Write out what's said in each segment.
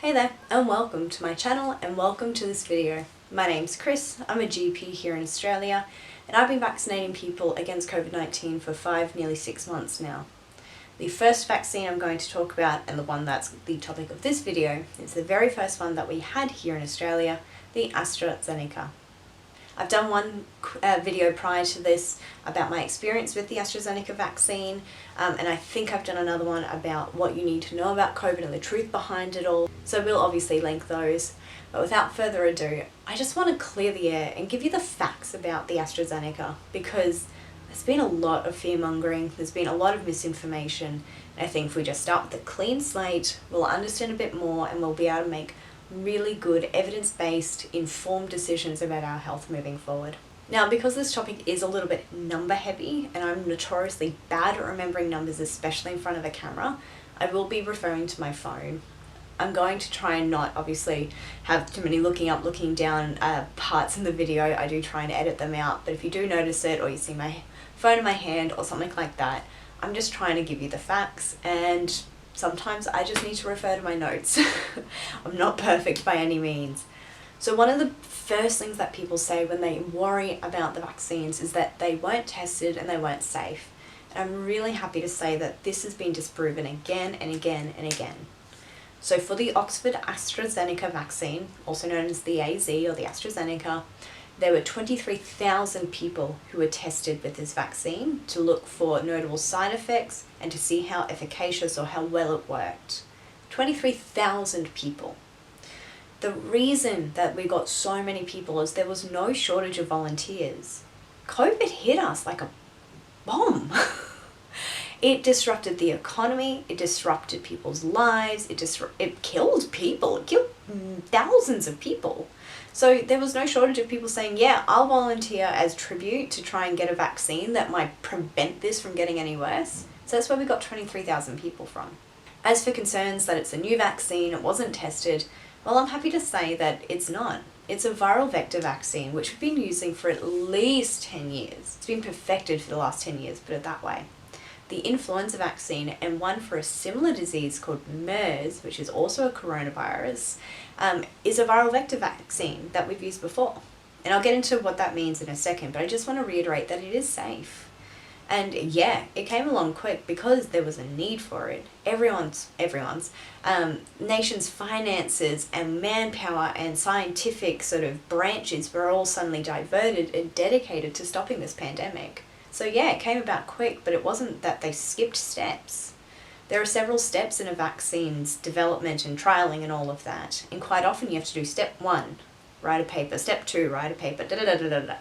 Hey there, and welcome to my channel and welcome to this video. My name's Kris, I'm a GP here in Australia, and I've been vaccinating people against COVID-19 for nearly 6 months now. The first vaccine I'm going to talk about, and the one that's the topic of this video, is the very first one that we had here in Australia, the AstraZeneca. I've done one video prior to this about my experience with the AstraZeneca vaccine, and I think I've done another one about what you need to know about COVID and the truth behind it all, so we'll obviously link those. But without further ado, I just want to clear the air and give you the facts about the AstraZeneca, because there's been a lot of fear-mongering, there's been a lot of misinformation, and I think if we just start with a clean slate, we'll understand a bit more and we'll be able to make really good evidence-based, informed decisions about our health moving forward. Now, because this topic is a little bit number heavy, and I'm notoriously bad at remembering numbers, especially in front of a camera, I will be referring to my phone. I'm going to try and not obviously have too many looking up, looking down parts in the video. I do try and edit them out, but if you do notice it or you see my phone in my hand or something like that, I'm just trying to give you the facts, and sometimes I just need to refer to my notes. I'm not perfect by any means. So one of the first things that people say when they worry about the vaccines is that they weren't tested and they weren't safe. And I'm really happy to say that this has been disproven again and again and again. So for the Oxford AstraZeneca vaccine, also known as the AZ or the AstraZeneca, there were 23,000 people who were tested with this vaccine to look for notable side effects and to see how efficacious or how well it worked. 23,000 people. The reason that we got so many people is there was no shortage of volunteers. COVID hit us like a bomb. It disrupted the economy, it disrupted people's lives, it killed people, it killed thousands of people. So there was no shortage of people saying, yeah, I'll volunteer as tribute to try and get a vaccine that might prevent this from getting any worse. So that's where we got 23,000 people from. As for concerns that it's a new vaccine, it wasn't tested, well, I'm happy to say that it's not. It's a viral vector vaccine, which we've been using for at least 10 years. It's been perfected for the last 10 years, put it that way. The influenza vaccine and one for a similar disease called MERS, which is also a coronavirus, is a viral vector vaccine that we've used before. And I'll get into what that means in a second, but I just want to reiterate that it is safe. And yeah, it came along quick because there was a need for it. Everyone's nation's finances and manpower and scientific sort of branches were all suddenly diverted and dedicated to stopping this pandemic. So yeah, it came about quick, but it wasn't that they skipped steps. There are several steps in a vaccine's development and trialling and all of that. And quite often you have to do step 1, write a paper, step 2, write a paper, da-da-da-da-da-da.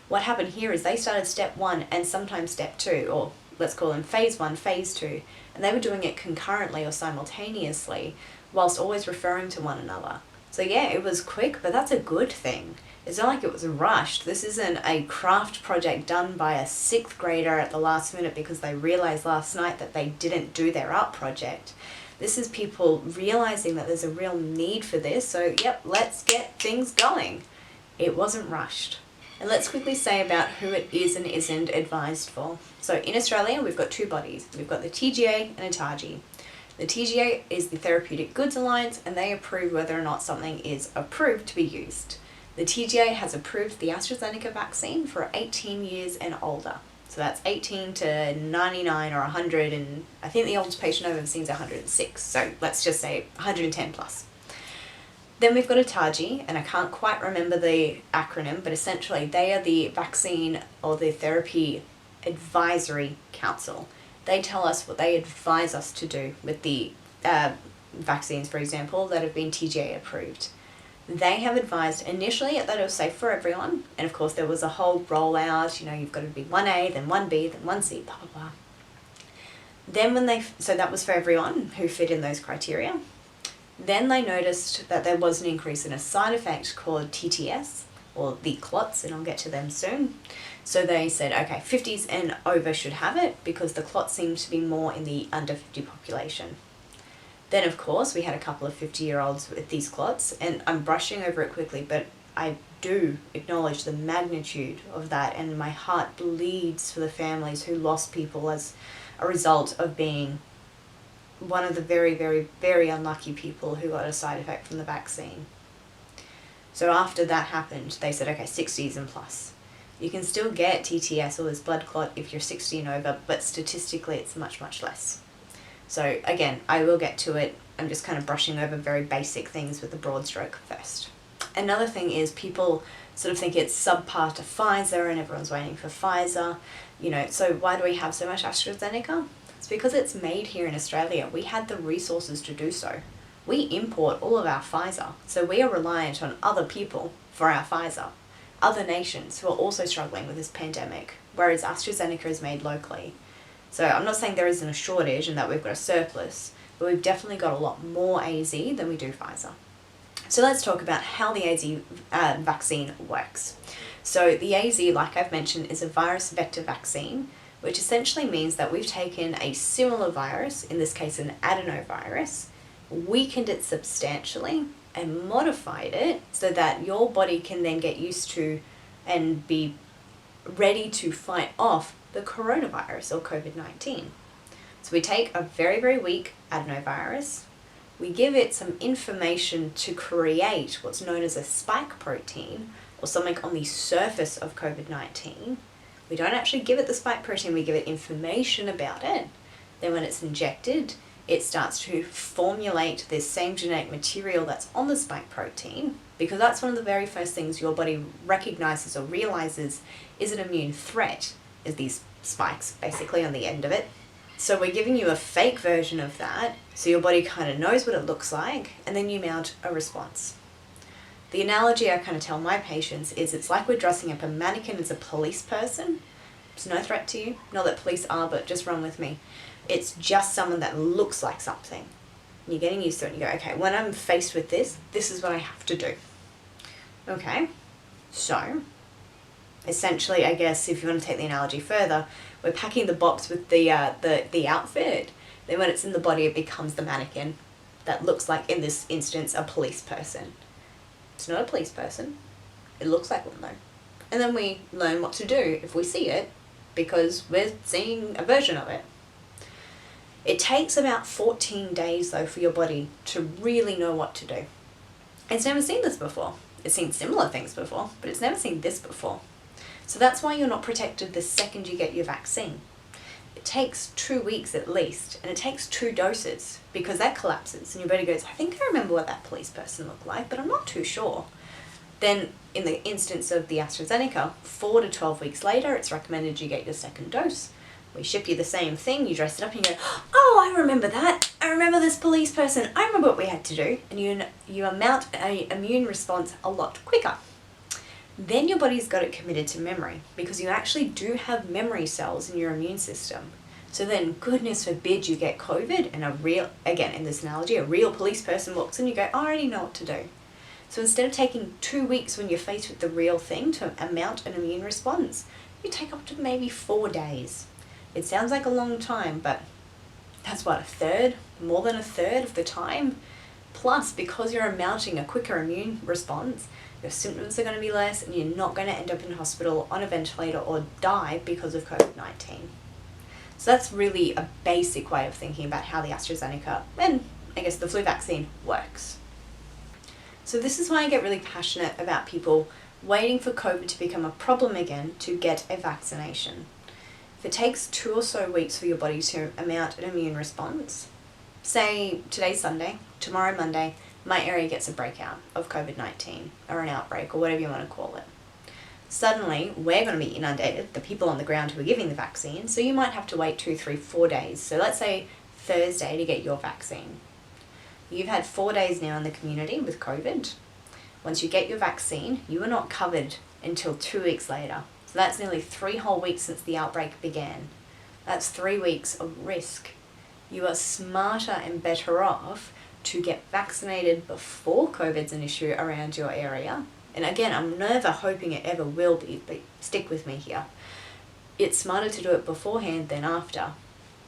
What happened here is they started step 1 and sometimes step 2, or let's call them phase 1, phase 2, and they were doing it concurrently or simultaneously whilst always referring to one another. So yeah, it was quick, but that's a good thing. It's not like it was rushed. This isn't a craft project done by a 6th grader at the last minute because they realized last night that they didn't do their art project. This is people realizing that there's a real need for this, so yep, let's get things going. It wasn't rushed. And let's quickly say about who it is and isn't advised for. So in Australia, we've got 2 bodies. We've got the TGA and ATAGI. The TGA is the Therapeutic Goods Alliance, and they approve whether or not something is approved to be used. The TGA has approved the AstraZeneca vaccine for 18 years and older. So that's 18 to 99 or 100, and I think the oldest patient I've ever seen is 106. So let's just say 110 plus. Then we've got ATAGI, and I can't quite remember the acronym, but essentially they are the Vaccine or the Therapy Advisory Council. They tell us what they advise us to do with the vaccines, for example, that have been TGA approved. They have advised initially that it was safe for everyone, and of course there was a whole rollout, you've got to be 1A, then 1B, then 1C, blah, blah, blah. Then so that was for everyone who fit in those criteria. Then they noticed that there was an increase in a side effect called TTS, or the clots, and I'll get to them soon. So they said, okay, 50s and over should have it because the clots seem to be more in the under 50 population. Then, of course, we had a couple of 50-year-olds with these clots, and I'm brushing over it quickly, but I do acknowledge the magnitude of that, and my heart bleeds for the families who lost people as a result of being one of the very, very, very unlucky people who got a side effect from the vaccine. So after that happened, they said, okay, 60s and plus. You can still get TTS or this blood clot if you're 60 and over, but statistically it's much, much less. So again, I will get to it. I'm just kind of brushing over very basic things with the broad stroke first. Another thing is people sort of think it's subpar to Pfizer and everyone's waiting for Pfizer. You know, so why do we have so much AstraZeneca? It's because it's made here in Australia. We had the resources to do so. We import all of our Pfizer, so we are reliant on other people for our Pfizer, other nations who are also struggling with this pandemic, whereas AstraZeneca is made locally. So I'm not saying there isn't a shortage and that we've got a surplus, but we've definitely got a lot more AZ than we do Pfizer. So let's talk about how the AZ vaccine works. So the AZ, like I've mentioned, is a virus vector vaccine, which essentially means that we've taken a similar virus, in this case an adenovirus, weakened it substantially and modified it so that your body can then get used to and be ready to fight off the coronavirus or COVID-19. So we take a very, very weak adenovirus, we give it some information to create what's known as a spike protein or something on the surface of COVID-19. We don't actually give it the spike protein, we give it information about it. Then when it's injected, it starts to formulate this same genetic material that's on the spike protein, because that's one of the very first things your body recognizes or realizes is an immune threat, is these spikes basically on the end of it. So we're giving you a fake version of that, so your body kind of knows what it looks like, and then you mount a response. The analogy I kind of tell my patients is it's like we're dressing up a mannequin as a police person. It's no threat to you, not that police are, but just run with me. It's just someone that looks like something. And you're getting used to it and you go, okay, when I'm faced with this, this is what I have to do. Okay, so essentially, I guess if you want to take the analogy further, we're packing the box with the outfit. Then when it's in the body, it becomes the mannequin that looks like, in this instance, a police person. It's not a police person. It looks like one though. And then we learn what to do if we see it, because we're seeing a version of it. It takes about 14 days though for your body to really know what to do. It's never seen this before. It's seen similar things before, but it's never seen this before. So that's why you're not protected the second you get your vaccine. It takes 2 weeks at least, and it takes 2 doses, because that collapses and your body goes, I think I remember what that police person looked like, but I'm not too sure. Then in the instance of the AstraZeneca, 4 to 12 weeks later, it's recommended you get your second dose. We ship you the same thing, you dress it up and you go, oh, I remember that. I remember this police person. I remember what we had to do. And you mount an immune response a lot quicker. Then your body's got it committed to memory, because you actually do have memory cells in your immune system. So then, goodness forbid you get COVID and a real, again in this analogy, a real police person walks in and you go, I already know what to do. So instead of taking 2 weeks when you're faced with the real thing to mount an immune response, you take up to maybe 4 days. It sounds like a long time, but that's what, a third, more than a third of the time. Plus, because you're mounting a quicker immune response, your symptoms are going to be less and you're not going to end up in hospital on a ventilator or die because of COVID-19. So that's really a basic way of thinking about how the AstraZeneca and I guess the flu vaccine works. So this is why I get really passionate about people waiting for COVID to become a problem again to get a vaccination. If it takes 2 or so weeks for your body to mount an immune response, say today's Sunday, tomorrow Monday, my area gets a breakout of COVID-19 or an outbreak or whatever you want to call it. Suddenly, we're going to be inundated, the people on the ground who are giving the vaccine, so you might have to wait 2, 3, 4 days. So let's say Thursday to get your vaccine. You've had 4 days now in the community with COVID. Once you get your vaccine, you are not covered until 2 weeks later. So that's nearly 3 whole weeks since the outbreak began. That's 3 weeks of risk. You are smarter and better off to get vaccinated before COVID's an issue around your area. And again, I'm never hoping it ever will be, but stick with me here. It's smarter to do it beforehand than after.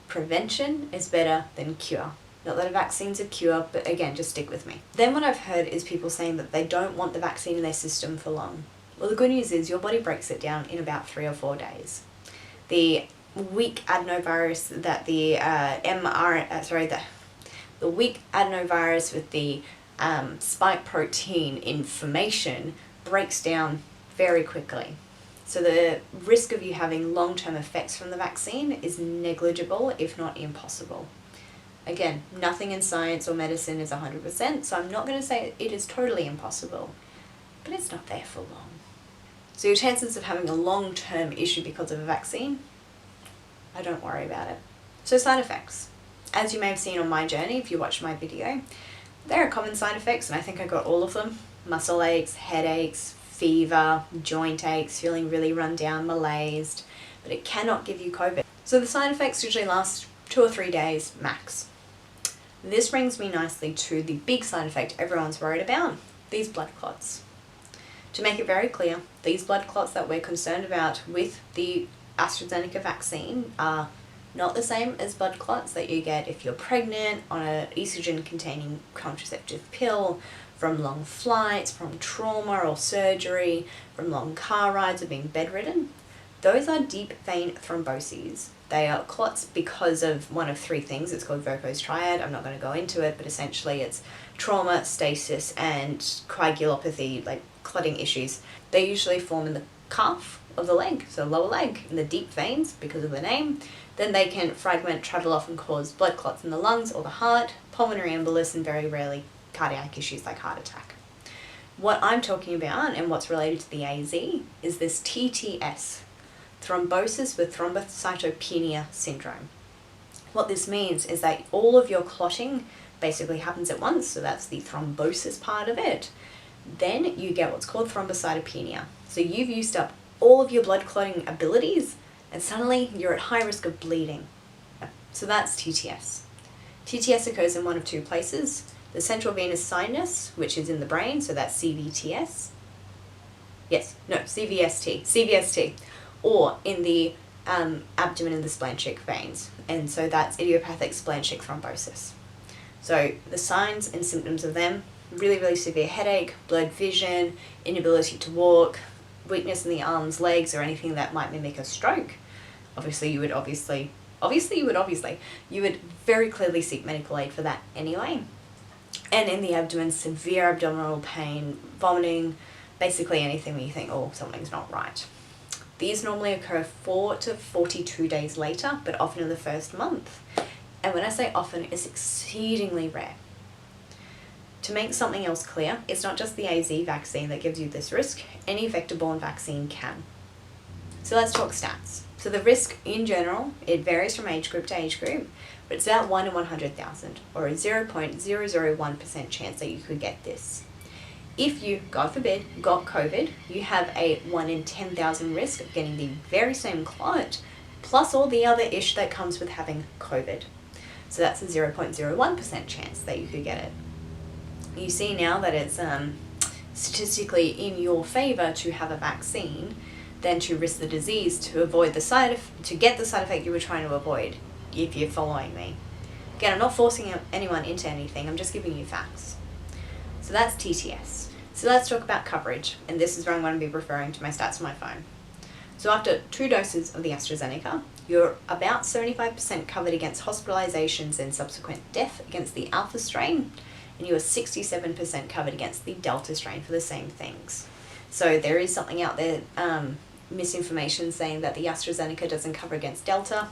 Prevention is better than cure. Not that a vaccine's a cure, but again, just stick with me. Then what I've heard is people saying that they don't want the vaccine in their system for long. Well, the good news is your body breaks it down in about 3 or 4 days. The weak adenovirus that the The weak adenovirus with the spike protein information breaks down very quickly. So the risk of you having long-term effects from the vaccine is negligible, if not impossible. Again, nothing in science or medicine is 100%, so I'm not going to say it is totally impossible, but it's not there for long. So your chances of having a long-term issue because of a vaccine, I don't worry about it. So side effects. As you may have seen on my journey, if you watched my video, there are common side effects, and I think I got all of them. Muscle aches, headaches, fever, joint aches, feeling really run down, malaised, but it cannot give you COVID. So the side effects usually last 2 or 3 days max. This brings me nicely to the big side effect everyone's worried about, these blood clots. To make it very clear, these blood clots that we're concerned about with the AstraZeneca vaccine are not the same as blood clots that you get if you're pregnant, on an estrogen-containing contraceptive pill, from long flights, from trauma or surgery, from long car rides or being bedridden. Those are deep vein thromboses. They are clots because of one of 3 things. It's called Verko's triad. I'm not going to go into it, but essentially it's trauma, stasis, and coagulopathy, like clotting issues. They usually form in the calf of the leg, so lower leg, in the deep veins because of the name. Then they can fragment, travel off, and cause blood clots in the lungs or the heart, pulmonary embolus, and very rarely cardiac issues like heart attack. What I'm talking about and what's related to the AZ is this TTS, thrombosis with thrombocytopenia syndrome. What this means is that all of your clotting basically happens at once, so that's the thrombosis part of it. Then you get what's called thrombocytopenia. So you've used up all of your blood clotting abilities, and suddenly you're at high risk of bleeding. So that's TTS. TTS occurs in one of 2 places. The central venous sinus, which is in the brain, so that's CVTS. CVST. Or in the abdomen and the splanchnic veins. And so that's idiopathic splanchnic thrombosis. So the signs and symptoms of them, really severe headache, blurred vision, inability to walk, weakness in the arms, legs, or anything that might mimic a stroke. You would very clearly seek medical aid for that anyway. And in the abdomen, severe abdominal pain, vomiting, basically anything where you think, oh, something's not right. These normally occur 4 to 42 days later, but often in the first month. And when I say often, it's exceedingly rare. To make something else clear, it's not just the AZ vaccine that gives you this risk. Any vector-borne vaccine can. So let's talk stats. So the risk in general, it varies from age group to age group, but it's about 1 in 100,000, or a 0.001% chance that you could get this. If you, God forbid, got COVID, you have a 1 in 10,000 risk of getting the very same clot, plus all the other ish that comes with having COVID. So that's a 0.01% chance that you could get it. You see now that it's statistically in your favor to have a vaccine than to risk the disease to avoid to get the side effect you were trying to avoid, if you're following me. Again, I'm not forcing anyone into anything, I'm just giving you facts. So that's TTS. So let's talk about coverage, and this is where I'm going to be referring to my stats on my phone. So after 2 doses of the AstraZeneca, you're about 75% covered against hospitalizations and subsequent death against the Alpha strain, and you are 67% covered against the Delta strain for the same things. So there is something out there, misinformation saying that the AstraZeneca doesn't cover against Delta.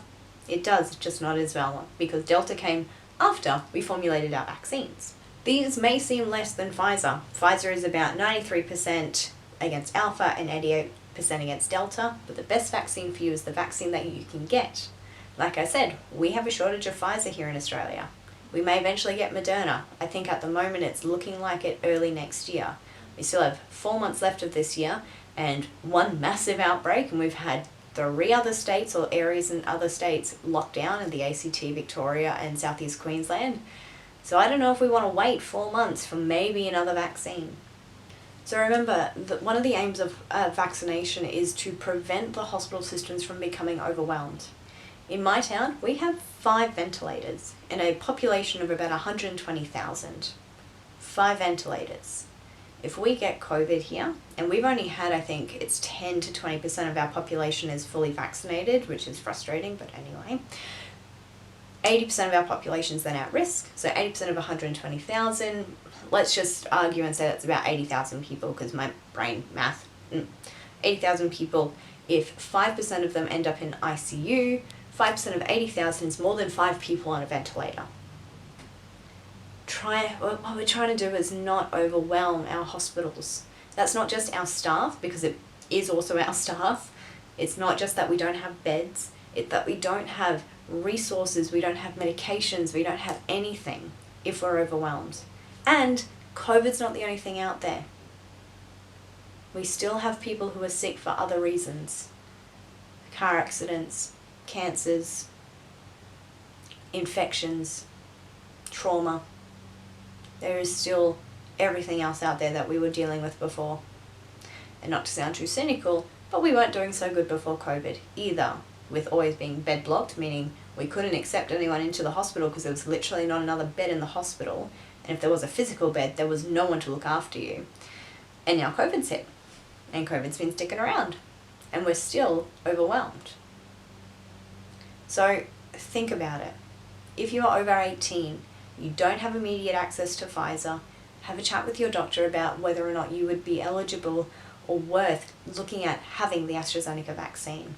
It does, just not as well, because Delta came after we formulated our vaccines. These may seem less than Pfizer. Pfizer is about 93% against Alpha and 88% against Delta, but the best vaccine for you is the vaccine that you can get. Like I said, we have a shortage of Pfizer here in Australia. We may eventually get Moderna. I think at the moment it's looking like it early next year. We still have 4 months left of this year and 1 massive outbreak, and we've had 3 other states or areas in other states locked down in the ACT, Victoria and Southeast Queensland. So I don't know if we want to wait 4 months for maybe another vaccine. So remember that one of the aims of vaccination is to prevent the hospital systems from becoming overwhelmed. In my town, we have 5 ventilators in a population of about 120,000. 5 ventilators. If we get COVID here, and we've only had, I think it's 10 to 20% of our population is fully vaccinated, which is frustrating, but anyway. 80% of our population is then at risk, so 80% of 120,000, let's just argue and say that's about 80,000 people, because my brain math, 80,000 people. If 5% of them end up in ICU, 5% of 80,000 is more than 5 people on a ventilator. What we're trying to do is not overwhelm our hospitals. That's not just our staff, because it is also our staff. It's not just that we don't have beds, it's that we don't have resources, we don't have medications, we don't have anything if we're overwhelmed. And COVID's not the only thing out there. We still have people who are sick for other reasons. Car accidents, cancers, infections, trauma. There is still everything else out there that we were dealing with before. And not to sound too cynical, but we weren't doing so good before COVID either, with always being bed blocked, meaning we couldn't accept anyone into the hospital because there was literally not another bed in the hospital. And if there was a physical bed, there was no one to look after you. And now COVID's hit. And COVID's been sticking around. And we're still overwhelmed. So think about it. If you are over 18, you don't have immediate access to Pfizer, have a chat with your doctor about whether or not you would be eligible or worth looking at having the AstraZeneca vaccine.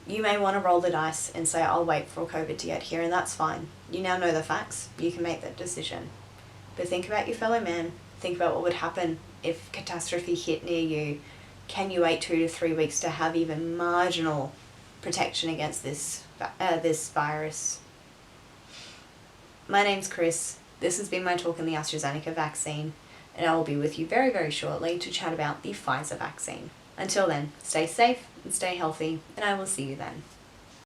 You may want to roll the dice and say, I'll wait for COVID to get here, and that's fine. You now know the facts. You can make that decision. But think about your fellow man. Think about what would happen if catastrophe hit near you. Can you wait 2 to 3 weeks to have even marginal protection against this virus? My name's Kris. This has been my talk on the AstraZeneca vaccine, and I will be with you very, very shortly to chat about the Pfizer vaccine. Until then, stay safe and stay healthy, and I will see you then.